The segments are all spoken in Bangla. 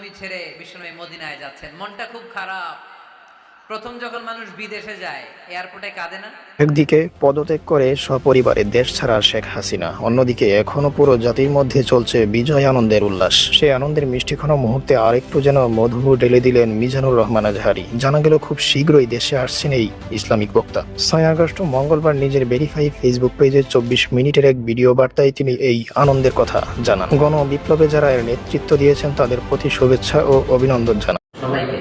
জন্মভূমি ছেড়ে বিশ্বনবী মদিনায় যাচ্ছেন, মনটা খুব খারাপ। প্রথম যখন মানুষ বিদেশে যায় এয়ারপোর্টে কাঁদে না? একদিকে পদত্যাগ করে সপরিবারে দেশ ছাড়া শেখ হাসিনা, অন্যদিকে এখনো পুরো জাতির মধ্যে চলছে বিজয় আনন্দের উল্লাস। সেই আনন্দের মিষ্টিক্ষণ মুহূর্তে আরেকটু যেন মধু ঢেলে দিলেন মিজানুর রহমান আজহারী। জানা গেল খুব শীঘ্রই দেশে আসছেন এই ইসলামিক বক্তা। 6 আগস্ট মঙ্গলবার নিজের ভেরিফাই ফেসবুক পেজে 24 মিনিটের এক ভিডিও বার্তায় তিনি এই আনন্দের কথা জানান। গণ বিপ্লবে যারা এর নেতৃত্ব দিয়েছেন তাদের প্রতি শুভেচ্ছা ও অভিনন্দন জানান। সবাইকে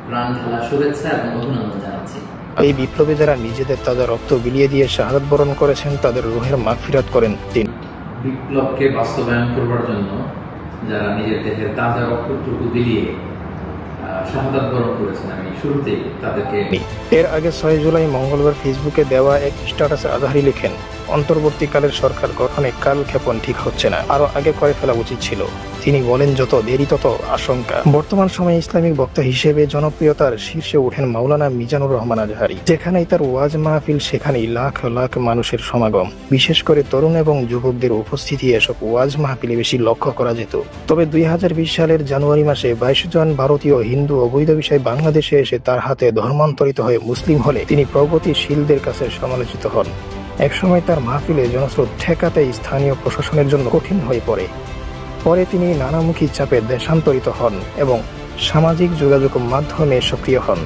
প্রাণ ঢালা শুভেচ্ছা এবং অভিনন্দন জানাচ্ছি। এই বিপ্লবে যারা নিজেদের তাজা রক্ত বিলিয়ে দিয়ে শাহাদাত বরণ করেছেন তাদের রুহের মাগফিরাত করেন তিনি। বিপ্লবকে বাস্তবায়ন করবার জন্য যারা নিজের দেহের তাজা রক্তটুকু বিলিয়ে শাহাদাত বরণ করেছেন, আমি শুরুতেই তাদেরকে। এর আগে 6 জুলাই মঙ্গলবার ফেসবুকে দেওয়া এক স্ট্যাটাসে আজহারী লেখেন, অন্তর্বর্তীকালের সরকার গঠনে কালক্ষেপণ ঠিক হচ্ছে না, আরো আগে করে ফেলা উচিত ছিল। তিনি বলেন, যত দেরি তত আশঙ্কা। বর্তমান সময়ে ইসলামিক বক্তা হিসেবে জনপ্রিয়তার শীর্ষে ওঠেন মাওলানা মিজানুর রহমান আজহারী। যেখানেই তার ওয়াজ মাহফিল সেখানেই লাখ লাখ মানুষের সমাগম। বিশেষ করে তরুণ এবং যুবকদের উপস্থিতি এসব ওয়াজ মাহফিলে বেশি লক্ষ্য করা যেত। তবে 2020 সালের জানুয়ারি মাসে 22 জন ভারতীয় হিন্দু অবৈধ বিষয়ে বাংলাদেশে এসে তার হাতে ধর্মান্তরিত হয়ে মুসলিম হলে তিনি প্রগতিশীলদের কাছে সমালোচিত হন। একসময় তার মাহফিলে জনস্রোত ঠেকাতে স্থানীয় প্রশাসনের জন্য কঠিন হয়ে পড়ে। পরে তিনি নানামুখী চাপে দেশান্তরিত হন এবং সামাজিক যোগাযোগ মাধ্যমে সক্রিয় হন।